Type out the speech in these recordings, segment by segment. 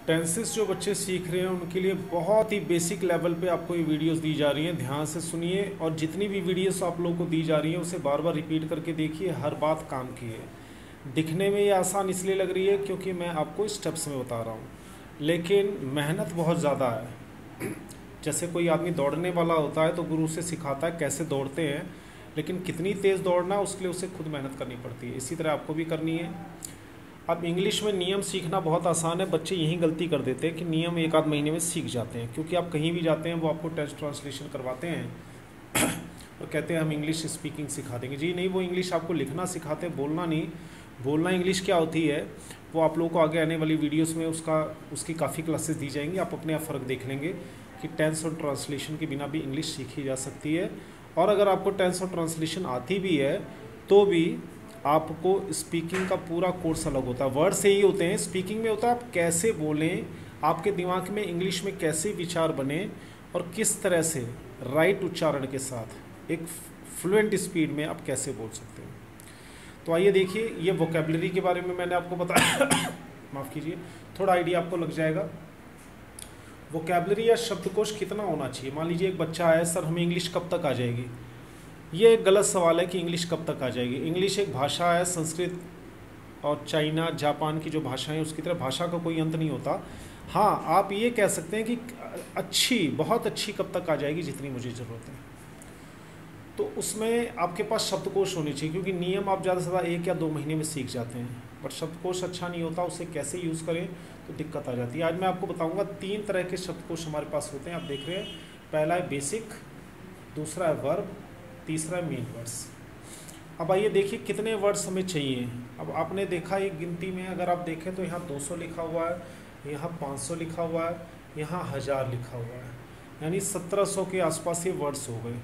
Tenses जो बच्चे सीख रहे हैं उनके लिए बहुत ही बेसिक लेवल पे आपको ये वीडियोस दी जा रही हैं। ध्यान से सुनिए और जितनी भी वीडियोस आप लोगों को दी जा रही हैं उसे बार बार रिपीट करके देखिए, हर बात काम की है। दिखने में ये आसान इसलिए लग रही है क्योंकि मैं आपको स्टेप्स में बता रहा हूँ, लेकिन मेहनत बहुत ज़्यादा है। जैसे कोई आदमी दौड़ने वाला होता है तो गुरु से सिखाता है कैसे दौड़ते हैं, लेकिन कितनी तेज़ दौड़ना है उसके लिए उसे खुद मेहनत करनी पड़ती है। इसी तरह आपको भी करनी है। अब इंग्लिश में नियम सीखना बहुत आसान है। बच्चे यही गलती कर देते हैं कि नियम एक आध महीने में सीख जाते हैं, क्योंकि आप कहीं भी जाते हैं वो आपको टेस्ट ट्रांसलेशन करवाते हैं और कहते हैं हम इंग्लिश स्पीकिंग सिखा देंगे। जी नहीं, वो इंग्लिश आपको लिखना सिखाते हैं, बोलना नहीं। बोलना इंग्लिश क्या होती है वो आप लोगों को आगे आने वाली वीडियोस में उसकी काफ़ी क्लासेस दी जाएंगी। आप अपने आप फ़र्क देख लेंगे कि टेंस और ट्रांसलेशन के बिना भी इंग्लिश सीखी जा सकती है। और अगर आपको टेंस और ट्रांसलेशन आती भी है तो भी आपको स्पीकिंग का पूरा कोर्स अलग होता है। वर्ड से ही होते हैं, स्पीकिंग में होता है आप कैसे बोलें, आपके दिमाग में इंग्लिश में कैसे विचार बने और किस तरह से राइट उच्चारण के साथ एक फ्लुएंट स्पीड में आप कैसे बोल सकते हैं। तो आइए देखिए, ये वोकेबलरी के बारे में मैंने आपको बताया माफ़ कीजिए, थोड़ा आइडिया आपको लग जाएगा। वोकेबलरी या शब्दकोश कितना होना चाहिए। मान लीजिए एक बच्चा है, सर हमें इंग्लिश कब तक आ जाएगी। ये एक गलत सवाल है कि इंग्लिश कब तक आ जाएगी। इंग्लिश एक भाषा है, संस्कृत और चाइना जापान की जो भाषाएं हैं उसकी तरह भाषा का कोई अंत नहीं होता। हाँ, आप ये कह सकते हैं कि अच्छी, बहुत अच्छी कब तक आ जाएगी, जितनी मुझे ज़रूरत है। तो उसमें आपके पास शब्दकोश होनी चाहिए, क्योंकि नियम आप ज़्यादा से ज़्यादा 1 या 2 महीने में सीख जाते हैं, बट शब्दकोश अच्छा नहीं होता, उसे कैसे यूज़ करें तो दिक्कत आ जाती है। आज मैं आपको बताऊंगा 3 तरह के शब्दकोश हमारे पास होते हैं, आप देख रहे हैं। पहला है बेसिक, दूसरा है वर्ब, तीसरा है मेन वर्ड्स। अब आइए देखिए कितने वर्ड्स हमें चाहिए। अब आपने देखा एक गिनती में अगर आप देखें तो यहाँ 200 लिखा हुआ है, यहाँ 500 लिखा हुआ है, यहाँ 1000 लिखा हुआ है, यानी 1700 के आसपास ये वर्ड्स हो गए।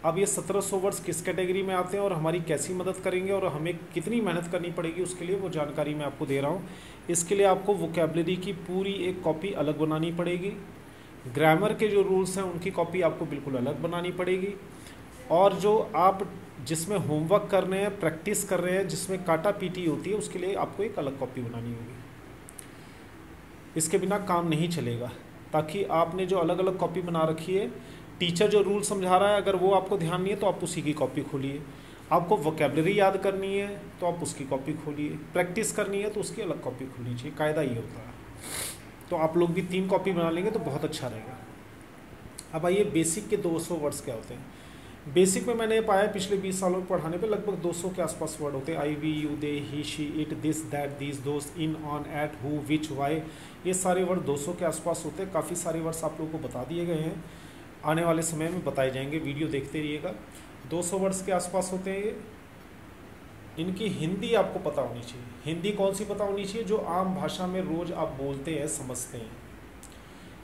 अब ये 1700 वर्ड्स किस कैटेगरी में आते हैं और हमारी कैसी मदद करेंगे और हमें कितनी मेहनत करनी पड़ेगी उसके लिए वो जानकारी मैं आपको दे रहा हूँ। इसके लिए आपको वोकेबलरी की पूरी एक कॉपी अलग बनानी पड़ेगी, ग्रामर के जो रूल्स हैं उनकी कॉपी आपको बिल्कुल अलग बनानी पड़ेगी, और जो आप जिसमें होमवर्क कर रहे हैं, प्रैक्टिस कर रहे हैं, जिसमें काटा पीटी होती है, उसके लिए आपको एक अलग कॉपी बनानी होगी। इसके बिना काम नहीं चलेगा, ताकि आपने जो अलग अलग कॉपी बना रखी है, टीचर जो रूल समझा रहा है अगर वो आपको ध्यान नहीं है तो आप उसी की कॉपी खोलिए। आपको वोकेबलरी याद करनी है तो आप उसकी कॉपी खोलिए, प्रैक्टिस करनी है तो उसकी अलग कॉपी खोलनी चाहिए। कायदा ये होता है। तो आप लोग भी 3 कॉपी बना लेंगे तो बहुत अच्छा रहेगा। अब आइए बेसिक के 200 वर्ड्स क्या होते हैं। बेसिक में मैंने पाया पिछले 20 सालों में पढ़ाने पे लगभग 200 के आसपास वर्ड होते हैं। I, we, you, they, he, she, it, this, that, this, those, in, on, at, who, which, why, ये सारे वर्ड 200 के आसपास होते हैं। काफ़ी सारे वर्ड्स आप लोगों को बता दिए गए हैं, आने वाले समय में बताए जाएंगे, वीडियो देखते रहिएगा। 200 वर्ड्स के आसपास होते हैं ये। इनकी हिंदी आपको पता होनी चाहिए। हिंदी कौन सी पता होनी चाहिए? जो आम भाषा में रोज़ आप बोलते हैं, समझते हैं।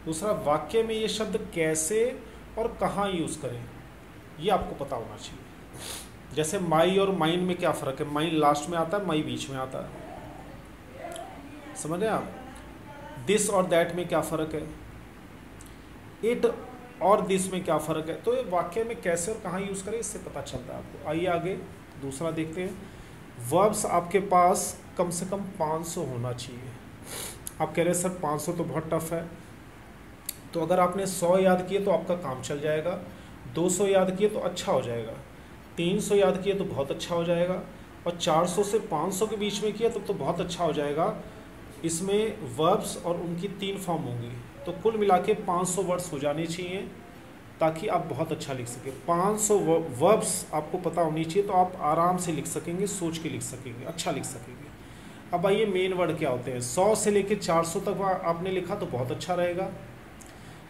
दूसरा, वाक्य में ये शब्द कैसे और कहाँ यूज़ करें ये आपको पता होना चाहिए। जैसे माई और माइन में क्या फ़र्क है? माई लास्ट में आता है, माई बीच में आता है, समझ रहे हैं आप? दिस और दैट में क्या फ़र्क है? इट और दिस में क्या फ़र्क है? तो ये वाक्य में कैसे और कहाँ यूज़ करें इससे पता चलता है आपको। आइए आगे दूसरा देखते हैं। वर्ब्स आपके पास कम से कम 500 होना चाहिए। आप कह रहे हैं सर 500 तो बहुत टफ है। तो अगर आपने 100 याद किए तो आपका काम चल जाएगा, 200 याद किए तो अच्छा हो जाएगा, 300 याद किए तो बहुत अच्छा हो जाएगा, और 400 से 500 के बीच में किया तो बहुत अच्छा हो जाएगा। इसमें वर्ब्स और उनकी 3 फॉर्म होंगी, तो कुल मिला के 500 वर्ड्स हो जाने चाहिए ताकि आप बहुत अच्छा लिख सकें। 500 वर्ब्स आपको पता होनी चाहिए तो आप आराम से लिख सकेंगे, सोच के लिख सकेंगे, अच्छा लिख सकेंगे। अब आइए मेन वर्ड क्या होते हैं। 100 से लेकर 400 तक आपने लिखा तो बहुत अच्छा रहेगा,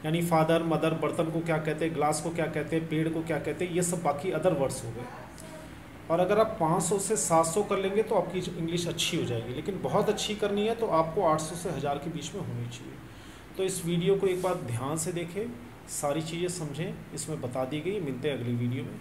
यानी फादर, मदर, बर्तन को क्या कहते हैं, ग्लास को क्या कहते हैं, पेड़ को क्या कहते हैं, ये सब बाकी अदर वर्ड्स हो गए। और अगर आप 500 से 700 कर लेंगे तो आपकी इंग्लिश अच्छी हो जाएगी, लेकिन बहुत अच्छी करनी है तो आपको 800 से 1000 के बीच में होनी चाहिए। तो इस वीडियो को एक बार ध्यान से देखें, सारी चीज़ें समझें, इसमें बता दी गई। मिलते हैं अगली वीडियो में।